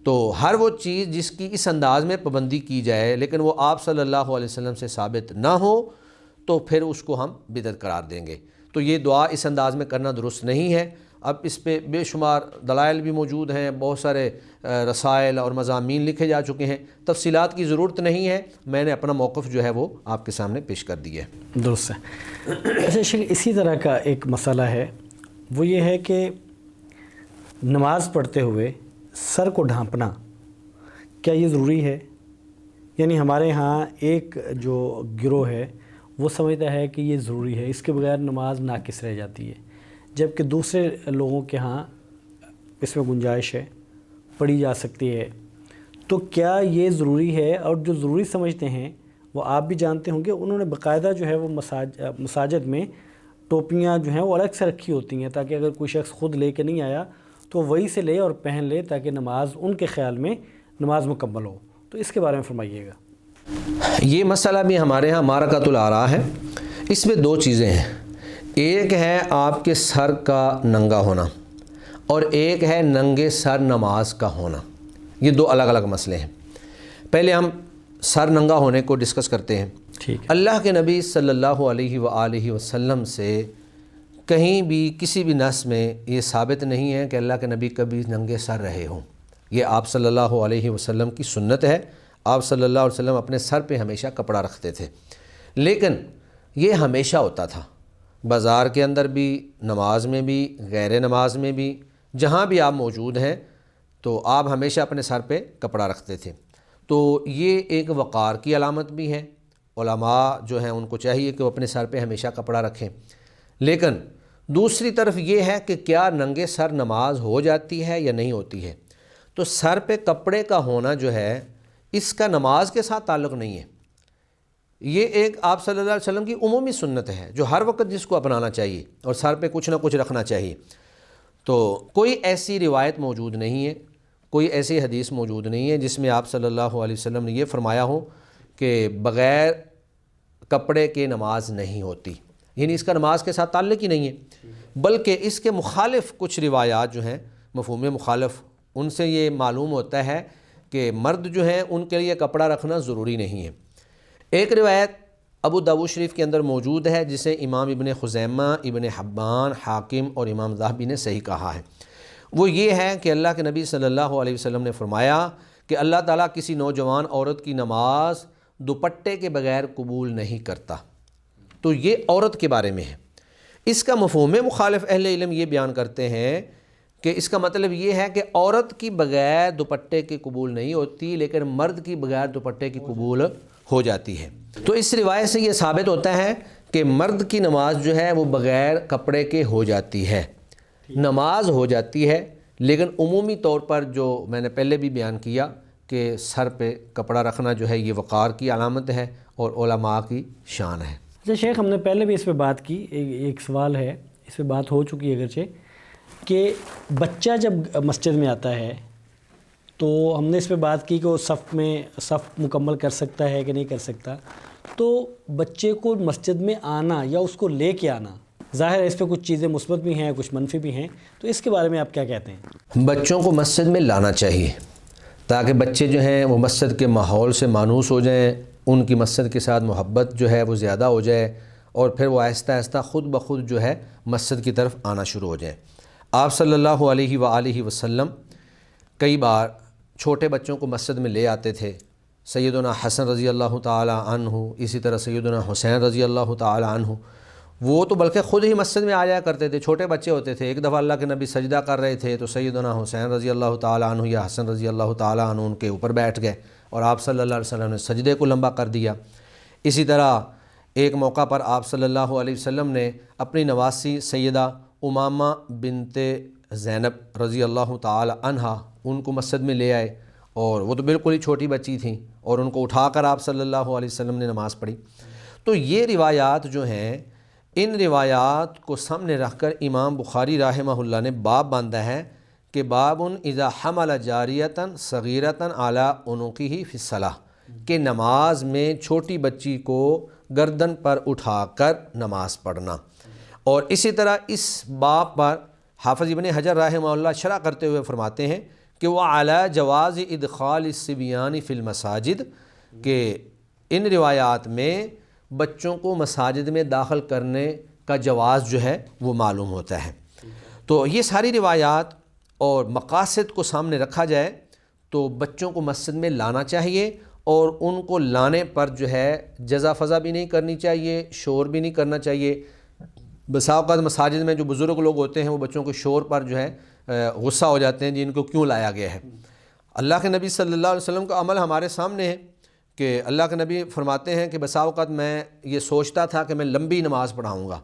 تو ہر وہ چیز جس کی اس انداز میں پابندی کی جائے لیکن وہ آپ صلی اللہ علیہ وسلم سے ثابت نہ ہو تو پھر اس کو ہم بدعت قرار دیں گے. تو یہ دعا اس انداز میں کرنا درست نہیں ہے. اب اس پہ بے شمار دلائل بھی موجود ہیں، بہت سارے رسائل اور مضامین لکھے جا چکے ہیں. تفصیلات کی ضرورت نہیں ہے، میں نے اپنا موقف جو ہے وہ آپ کے سامنے پیش کر دیا ہے. درست ہے. اچھا شیخ، اسی طرح کا ایک مسئلہ ہے، وہ یہ ہے کہ نماز پڑھتے ہوئے سر کو ڈھانپنا کیا یہ ضروری ہے؟ یعنی ہمارے ہاں ایک جو گروہ ہے وہ سمجھتا ہے کہ یہ ضروری ہے، اس کے بغیر نماز ناقص رہ جاتی ہے، جبکہ دوسرے لوگوں کے ہاں اس میں گنجائش ہے، پڑھی جا سکتی ہے. تو کیا یہ ضروری ہے؟ اور جو ضروری سمجھتے ہیں وہ آپ بھی جانتے ہوں گے، انہوں نے باقاعدہ جو ہے وہ مساجد میں ٹوپیاں جو ہیں وہ الگ سے رکھی ہوتی ہیں تاکہ اگر کوئی شخص خود لے کے نہیں آیا تو وہی سے لے اور پہن لے تاکہ نماز ان کے خیال میں نماز مکمل ہو. تو اس کے بارے میں فرمائیے گا. یہ مسئلہ بھی ہمارے ہاں معرکۃ الآراء ہے. اس میں دو چیزیں ہیں، ایک ہے آپ کے سر کا ننگا ہونا اور ایک ہے ننگے سر نماز کا ہونا. یہ دو الگ الگ مسئلے ہیں. پہلے ہم سر ننگا ہونے کو ڈسکس کرتے ہیں. ٹھیک ہے. اللہ کے نبی صلی اللہ علیہ وآلہ وسلم سے کہیں بھی کسی بھی نص میں یہ ثابت نہیں ہے کہ اللہ کے نبی کبھی ننگے سر رہے ہوں. یہ آپ صلی اللہ علیہ وسلم کی سنت ہے. آپ صلی اللہ علیہ وسلم اپنے سر پہ ہمیشہ کپڑا رکھتے تھے، لیکن یہ ہمیشہ ہوتا تھا، بازار کے اندر بھی، نماز میں بھی، غیر نماز میں بھی، جہاں بھی آپ موجود ہیں تو آپ ہمیشہ اپنے سر پہ کپڑا رکھتے تھے. تو یہ ایک وقار کی علامت بھی ہے. علماء جو ہیں ان کو چاہیے کہ وہ اپنے سر پہ ہمیشہ کپڑا رکھیں. لیکن دوسری طرف یہ ہے کہ کیا ننگے سر نماز ہو جاتی ہے یا نہیں ہوتی ہے. تو سر پہ کپڑے کا ہونا جو ہے اس کا نماز کے ساتھ تعلق نہیں ہے. یہ ایک آپ صلی اللہ علیہ وسلم کی عمومی سنت ہے جو ہر وقت جس کو اپنانا چاہیے اور سر پہ کچھ نہ کچھ رکھنا چاہیے. تو کوئی ایسی روایت موجود نہیں ہے، کوئی ایسی حدیث موجود نہیں ہے جس میں آپ صلی اللہ علیہ وسلم نے یہ فرمایا ہو کہ بغیر کپڑے کے نماز نہیں ہوتی. یعنی اس کا نماز کے ساتھ تعلق ہی نہیں ہے، بلکہ اس کے مخالف کچھ روایات جو ہیں مفہوم مخالف، ان سے یہ معلوم ہوتا ہے کہ مرد جو ہیں ان کے لیے کپڑا رکھنا ضروری نہیں ہے. ایک روایت ابو داؤد شریف کے اندر موجود ہے جسے امام ابن خزیمہ، ابن حبان، حاکم اور امام ذہبی نے صحیح کہا ہے. وہ یہ ہے کہ اللہ کے نبی صلی اللہ علیہ وسلم نے فرمایا کہ اللہ تعالیٰ کسی نوجوان عورت کی نماز دوپٹے کے بغیر قبول نہیں کرتا. تو یہ عورت کے بارے میں ہے. اس کا مفہوم مخالف اہل علم یہ بیان کرتے ہیں کہ اس کا مطلب یہ ہے کہ عورت کی بغیر دوپٹے کی قبول نہیں ہوتی لیکن مرد کی بغیر دوپٹے کی قبول ہو جاتی ہے. تو اس روایت سے یہ ثابت ہوتا ہے کہ مرد کی نماز جو ہے وہ بغیر کپڑے کے ہو جاتی ہے. نماز ہو جاتی ہے، لیکن عمومی طور پر جو میں نے پہلے بھی بیان کیا کہ سر پہ کپڑا رکھنا جو ہے یہ وقار کی علامت ہے اور علماء کی شان ہے۔ اچھا شیخ، ہم نے پہلے بھی اس پہ بات کی، ایک سوال ہے، اس پہ بات ہو چکی ہے اگرچہ، کہ بچہ جب مسجد میں آتا ہے تو ہم نے اس پہ بات کی کہ وہ صف مکمل کر سکتا ہے کہ نہیں کر سکتا، تو بچے کو مسجد میں آنا یا اس کو لے کے آنا، ظاہر ہے اس پہ کچھ چیزیں مثبت بھی ہیں کچھ منفی بھی ہیں، تو اس کے بارے میں آپ کیا کہتے ہیں؟ بچوں کو مسجد میں لانا چاہیے تاکہ بچے جو ہیں وہ مسجد کے ماحول سے مانوس ہو جائیں، ان کی مسجد کے ساتھ محبت جو ہے وہ زیادہ ہو جائے، اور پھر وہ آہستہ آہستہ خود بخود جو ہے مسجد کی طرف آنا شروع ہو جائیں۔ آپ صلی اللہ علیہ وآلہ وسلم کئی بار چھوٹے بچوں کو مسجد میں لے آتے تھے، سیدنا حسن رضی اللہ تعالی عنہ، اسی طرح سیدنا حسین رضی اللہ تعالی عنہ، وہ تو بلکہ خود ہی مسجد میں آ جایا کرتے تھے، چھوٹے بچے ہوتے تھے۔ ایک دفعہ اللہ کے نبی سجدہ کر رہے تھے تو سیدنا حسین رضی اللہ تعالی عنہ یا حسن رضی اللہ تعالی عنہ ان کے اوپر بیٹھ گئے اور آپ صلی اللہ علیہ وسلم نے سجدے کو لمبا کر دیا۔ اسی طرح ایک موقع پر آپ صلی اللہ علیہ وسلم نے اپنی نواسی سیدہ امامہ بنت زینب رضی اللہ تعالی عنہا ان کو مسجد میں لے آئے، اور وہ تو بالکل ہی چھوٹی بچی تھیں، اور ان کو اٹھا کر آپ صلی اللہ علیہ وسلم نے نماز پڑھی۔ تو یہ روایات جو ہیں، ان روایات کو سامنے رکھ کر امام بخاری رحمہ اللہ نے باب باندھا ہے کہ باب اذا حمل جاریۃ صغیرۃ علی عنقہ فی الصلاۃ، کہ نماز میں چھوٹی بچی کو گردن پر اٹھا کر نماز پڑھنا۔ اور اسی طرح اس باب پر حافظ ابن حجر رحمہ اللہ شرح کرتے ہوئے فرماتے ہیں کہ وہ علی جواز ادخال الصبیان فی المساجد، کہ ان روایات میں بچوں کو مساجد میں داخل کرنے کا جواز جو ہے وہ معلوم ہوتا ہے۔ تو یہ ساری روایات اور مقاصد کو سامنے رکھا جائے تو بچوں کو مسجد میں لانا چاہیے، اور ان کو لانے پر جو ہے جزا فضا بھی نہیں کرنی چاہیے، شور بھی نہیں کرنا چاہیے۔ بسا اوقات مساجد میں جو بزرگ لوگ ہوتے ہیں وہ بچوں کے شور پر جو ہے غصہ ہو جاتے ہیں، جن کو کیوں لایا گیا ہے۔ اللہ کے نبی صلی اللہ علیہ وسلم کا عمل ہمارے سامنے ہے کہ اللہ کے نبی فرماتے ہیں کہ بسا اوقات میں یہ سوچتا تھا کہ میں لمبی نماز پڑھاؤں گا،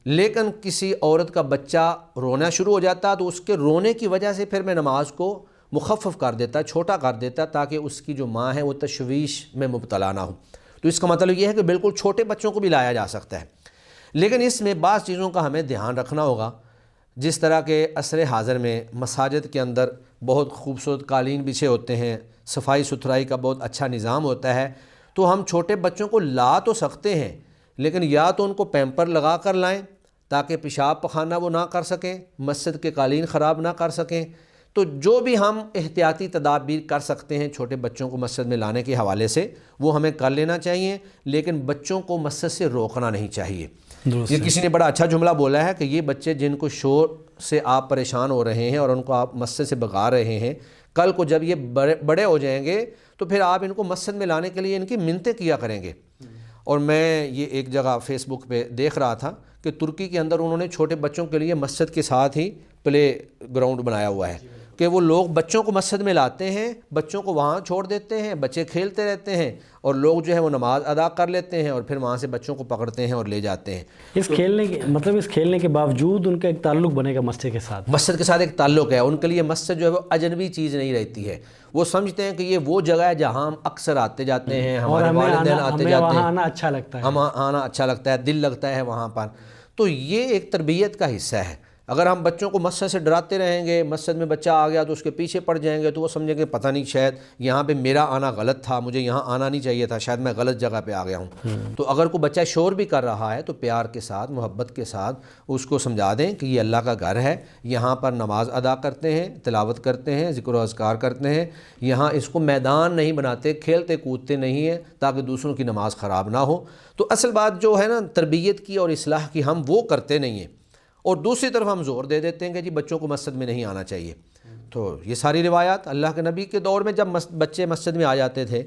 لیکن کسی عورت کا بچہ رونا شروع ہو جاتا تو اس کے رونے کی وجہ سے پھر میں نماز کو مخفف کر دیتا، چھوٹا کر دیتا، تاکہ اس کی جو ماں ہے وہ تشویش میں مبتلا نہ ہو۔ تو اس کا مطلب یہ ہے کہ بالکل چھوٹے بچوں کو بھی لایا جا سکتا ہے، لیکن اس میں بعض چیزوں کا ہمیں دھیان رکھنا ہوگا، جس طرح کہ عصر حاضر میں مساجد کے اندر بہت خوبصورت قالین بچھے ہوتے ہیں، صفائی ستھرائی کا بہت اچھا نظام ہوتا ہے، تو ہم چھوٹے بچوں کو لا تو سکتے ہیں، لیکن یا تو ان کو پیمپر لگا کر لائیں تاکہ پیشاب پخانہ وہ نہ کر سکیں، مسجد کے قالین خراب نہ کر سکیں۔ تو جو بھی ہم احتیاطی تدابیر کر سکتے ہیں چھوٹے بچوں کو مسجد میں لانے کے حوالے سے وہ ہمیں کر لینا چاہیے، لیکن بچوں کو مسجد سے روکنا نہیں چاہیے۔ یہ کسی نے بڑا اچھا جملہ بولا ہے کہ یہ بچے جن کو شور سے آپ پریشان ہو رہے ہیں اور ان کو آپ مسجد سے بھگا رہے ہیں، کل کو جب یہ بڑے ہو جائیں گے تو پھر آپ ان کو مسجد میں لانے کے لیے ان کی منتیں کیا کریں گے۔ اور میں یہ ایک جگہ فیس بک پہ دیکھ رہا تھا کہ ترکی کے اندر انہوں نے چھوٹے بچوں کے لیے مسجد کے ساتھ ہی پلے گراؤنڈ بنایا ہوا ہے کہ وہ لوگ بچوں کو مسجد میں لاتے ہیں، بچوں کو وہاں چھوڑ دیتے ہیں، بچے کھیلتے رہتے ہیں، اور لوگ جو ہے وہ نماز ادا کر لیتے ہیں اور پھر وہاں سے بچوں کو پکڑتے ہیں اور لے جاتے ہیں۔ اس کھیلنے کے باوجود ان کا ایک تعلق بنے گا مسجد کے ساتھ، مسجد کے ساتھ ایک تعلق ہے، ان کے لیے مسجد جو ہے وہ اجنبی چیز نہیں رہتی ہے، وہ سمجھتے ہیں کہ یہ وہ جگہ ہے جہاں ہم اکثر آتے جاتے ہیں، ہمارے والدین آتے جاتے ہیں، وہاں آنا اچھا لگتا ہے، ہمیں آنا اچھا لگتا ہے، دل لگتا ہے وہاں پر۔ تو یہ ایک تربیت کا حصہ ہے۔ اگر ہم بچوں کو مسجد سے ڈراتے رہیں گے، مسجد میں بچہ آ گیا تو اس کے پیچھے پڑ جائیں گے، تو وہ سمجھیں گے پتہ نہیں شاید یہاں پہ میرا آنا غلط تھا، مجھے یہاں آنا نہیں چاہیے تھا، شاید میں غلط جگہ پہ آ گیا ہوں۔ تو اگر کوئی بچہ شور بھی کر رہا ہے تو پیار کے ساتھ، محبت کے ساتھ اس کو سمجھا دیں کہ یہ اللہ کا گھر ہے، یہاں پر نماز ادا کرتے ہیں، تلاوت کرتے ہیں، ذکر و اذکار کرتے ہیں، یہاں اس کو میدان نہیں بناتے، کھیلتے کودتے نہیں ہیں تاکہ دوسروں کی نماز خراب نہ ہو۔ تو اصل بات جو ہے نا تربیت کی اور اصلاح کی، ہم وہ کرتے نہیں ہیں، اور دوسری طرف ہم زور دے دیتے ہیں کہ جی بچوں کو مسجد میں نہیں آنا چاہیے۔ تو یہ ساری روایات اللہ کے نبی کے دور میں جب بچے مسجد میں آ جاتے تھے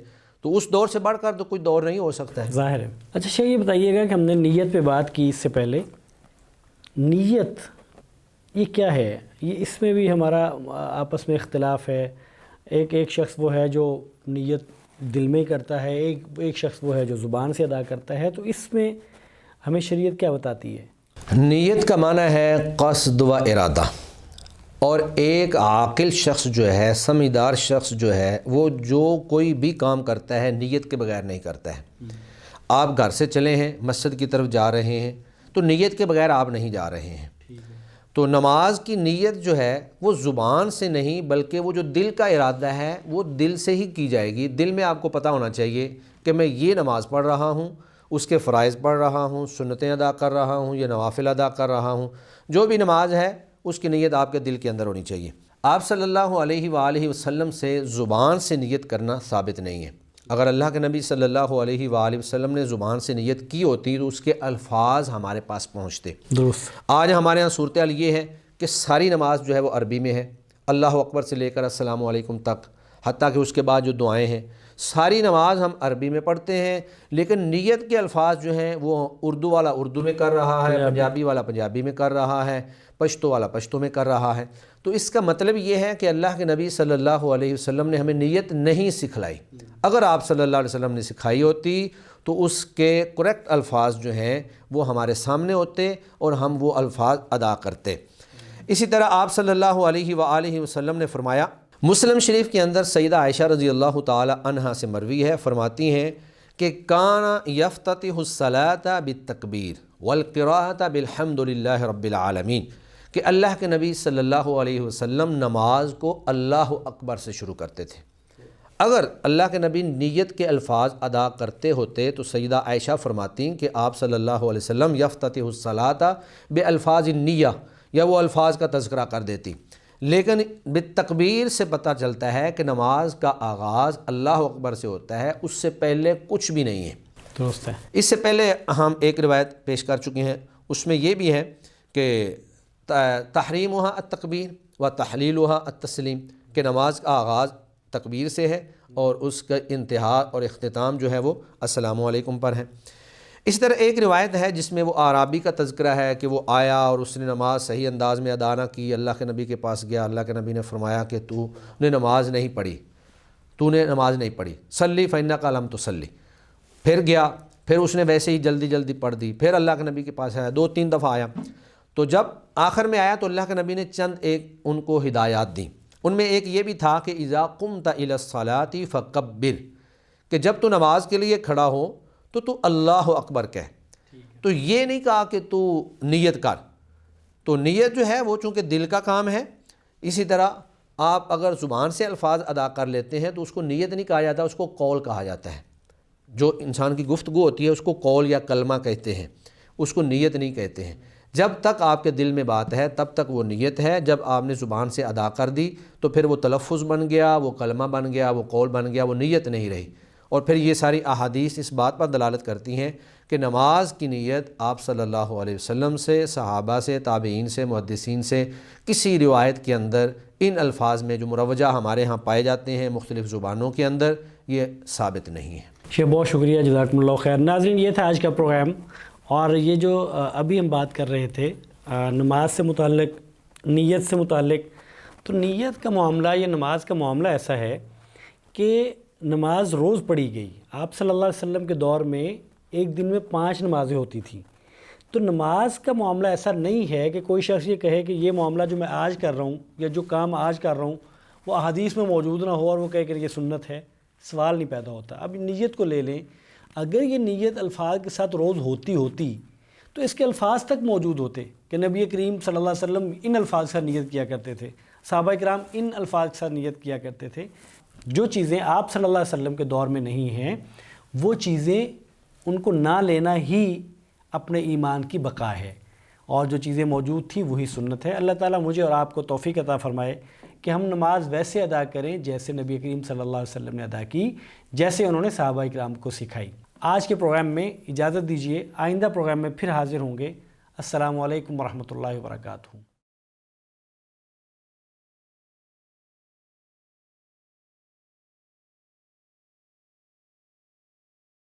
تو اس دور سے بڑھ کر تو کوئی دور نہیں ہو سکتا ہے، ظاہر ہے۔ اچھا شیخ یہ بتائیے گا کہ ہم نے نیت پہ بات کی اس سے پہلے، نیت یہ کیا ہے؟ یہ اس میں بھی ہمارا آپس میں اختلاف ہے، ایک شخص وہ ہے جو نیت دل میں کرتا ہے، ایک شخص وہ ہے جو زبان سے ادا کرتا ہے، تو اس میں ہمیں شریعت کیا بتاتی ہے؟ نیت کا معنی ہے قصد و ارادہ، اور ایک عاقل شخص جو ہے، سمجھدار شخص جو ہے، وہ جو کوئی بھی کام کرتا ہے نیت کے بغیر نہیں کرتا ہے۔ آپ گھر سے چلے ہیں، مسجد کی طرف جا رہے ہیں، تو نیت کے بغیر آپ نہیں جا رہے ہیں۔ تو نماز کی نیت جو ہے وہ زبان سے نہیں بلکہ وہ جو دل کا ارادہ ہے وہ دل سے ہی کی جائے گی۔ دل میں آپ کو پتہ ہونا چاہیے کہ میں یہ نماز پڑھ رہا ہوں، اس کے فرائض پڑھ رہا ہوں، سنتیں ادا کر رہا ہوں یا نوافل ادا کر رہا ہوں، جو بھی نماز ہے اس کی نیت آپ کے دل کے اندر ہونی چاہیے۔ آپ صلی اللہ علیہ وآلہ وسلم سے زبان سے نیت کرنا ثابت نہیں ہے۔ اگر اللہ کے نبی صلی اللہ علیہ وآلہ وسلم نے زبان سے نیت کی ہوتی تو اس کے الفاظ ہمارے پاس پہنچتے۔ درست۔ آج ہمارے ہاں صورتحال یہ ہے کہ ساری نماز جو ہے وہ عربی میں ہے، اللہ اکبر سے لے کر السلام علیکم تک، حتیٰ کہ اس کے بعد جو دعائیں ہیں ساری نماز ہم عربی میں پڑھتے ہیں، لیکن نیت کے الفاظ جو ہیں وہ اردو والا اردو میں کر رہا ہے، پنجابی والا پنجابی میں کر رہا ہے، پشتو والا پشتو میں کر رہا ہے۔ تو اس کا مطلب یہ ہے کہ اللہ کے نبی صلی اللہ علیہ وسلم نے ہمیں نیت نہیں سکھلائی۔ اگر آپ صلی اللہ علیہ وسلم نے سکھائی ہوتی تو اس کے کریکٹ الفاظ جو ہیں وہ ہمارے سامنے ہوتے اور ہم وہ الفاظ ادا کرتے۔ اسی طرح آپ صلی اللہ علیہ وآلہ وسلم نے فرمایا، مسلم شریف کے اندر سیدہ عائشہ رضی اللہ تعالی عنہا سے مروی ہے، فرماتی ہیں کہ کان یفتتح الصلاۃ بالتکبیر والقراءۃ بالحمد للہ رب العالمین، کہ اللہ کے نبی صلی اللہ علیہ وسلم نماز کو اللہ اکبر سے شروع کرتے تھے۔ اگر اللہ کے نبی نیت کے الفاظ ادا کرتے ہوتے تو سیدہ عائشہ فرماتی ہیں کہ آپ صلی اللہ علیہ وسلم یفتتح الصلاۃ بالفاظ النیہ، یا وہ الفاظ کا تذکرہ کر دیتی، لیکن بالتکبیر سے پتہ چلتا ہے کہ نماز کا آغاز اللہ اکبر سے ہوتا ہے، اس سے پہلے کچھ بھی نہیں ہے۔ درست ہے۔ اس سے پہلے ہم ایک روایت پیش کر چکے ہیں، اس میں یہ بھی ہے کہ تحریمھا التکبیر و تحلیلھا التسلیم، کہ نماز کا آغاز تکبیر سے ہے اور اس کا انتہا اور اختتام جو ہے وہ السلام علیکم پر ہے۔ اس طرح ایک روایت ہے جس میں وہ اعرابی کا تذکرہ ہے کہ وہ آیا اور اس نے نماز صحیح انداز میں ادا نہ کی، اللہ کے نبی کے پاس گیا، اللہ کے نبی نے فرمایا کہ تو نے نماز نہیں پڑھی، صلی فإنک لم تصلی۔ پھر گیا، پھر اس نے ویسے ہی جلدی جلدی پڑھ دی، پھر اللہ کے نبی کے پاس آیا، 2-3 دفعہ آیا، تو جب آخر میں آیا تو اللہ کے نبی نے چند ایک ان کو ہدایات دیں۔ ان میں ایک یہ بھی تھا کہ اذا قمت الی الصلاۃ فکبر، کہ جب تو نماز کے لیے کھڑا ہو تو اللہ اکبر کہہ، تو یہ نہیں کہا کہ تو نیت کر۔ تو نیت جو ہے وہ چونکہ دل کا کام ہے، اسی طرح آپ اگر زبان سے الفاظ ادا کر لیتے ہیں تو اس کو نیت نہیں کہا جاتا، اس کو قول کہا جاتا ہے۔ جو انسان کی گفتگو ہوتی ہے اس کو قول یا کلمہ کہتے ہیں، اس کو نیت نہیں کہتے ہیں۔ جب تک آپ کے دل میں بات ہے تب تک وہ نیت ہے، جب آپ نے زبان سے ادا کر دی تو پھر وہ تلفظ بن گیا، وہ کلمہ بن گیا، وہ قول بن گیا، وہ نیت نہیں رہی۔ اور پھر یہ ساری احادیث اس بات پر دلالت کرتی ہیں کہ نماز کی نیت آپ صلی اللہ علیہ وسلم سے، صحابہ سے، تابعین سے، محدثین سے کسی روایت کے اندر ان الفاظ میں جو مروجہ ہمارے ہاں پائے جاتے ہیں مختلف زبانوں کے اندر، یہ ثابت نہیں ہے۔ شیخ بہت شکریہ، جزاکم اللہ خیر۔ ناظرین، یہ تھا آج کا پروگرام، اور یہ جو ابھی ہم بات کر رہے تھے نماز سے متعلق، نیت سے متعلق، تو نیت کا معاملہ یا نماز کا معاملہ ایسا ہے کہ نماز روز پڑھی گئی۔ آپ صلی اللہ علیہ وسلم کے دور میں ایک دن میں 5 نمازیں ہوتی تھیں۔ تو نماز کا معاملہ ایسا نہیں ہے کہ کوئی شخص یہ کہے کہ یہ معاملہ جو میں آج کر رہا ہوں یا جو کام آج کر رہا ہوں وہ احادیث میں موجود نہ ہو اور وہ کہے کہ یہ سنت ہے۔ سوال نہیں پیدا ہوتا۔ اب نیت کو لے لیں، اگر یہ نیت الفاظ کے ساتھ روز ہوتی تو اس کے الفاظ تک موجود ہوتے کہ نبی کریم صلی اللہ علیہ وسلم ان الفاظ کے ساتھ نیت کیا کرتے تھے، صحابہ کرام ان الفاظ کے ساتھ نیت کیا کرتے تھے۔ جو چیزیں آپ صلی اللہ علیہ وسلم کے دور میں نہیں ہیں، وہ چیزیں ان کو نہ لینا ہی اپنے ایمان کی بقا ہے، اور جو چیزیں موجود تھیں وہی سنت ہے۔ اللہ تعالیٰ مجھے اور آپ کو توفیق عطا فرمائے کہ ہم نماز ویسے ادا کریں جیسے نبی کریم صلی اللہ علیہ وسلم نے ادا کی، جیسے انہوں نے صحابہ کرام کو سکھائی۔ آج کے پروگرام میں اجازت دیجیے، آئندہ پروگرام میں پھر حاضر ہوں گے۔ السلام علیکم ورحمۃ اللہ وبرکاتہ۔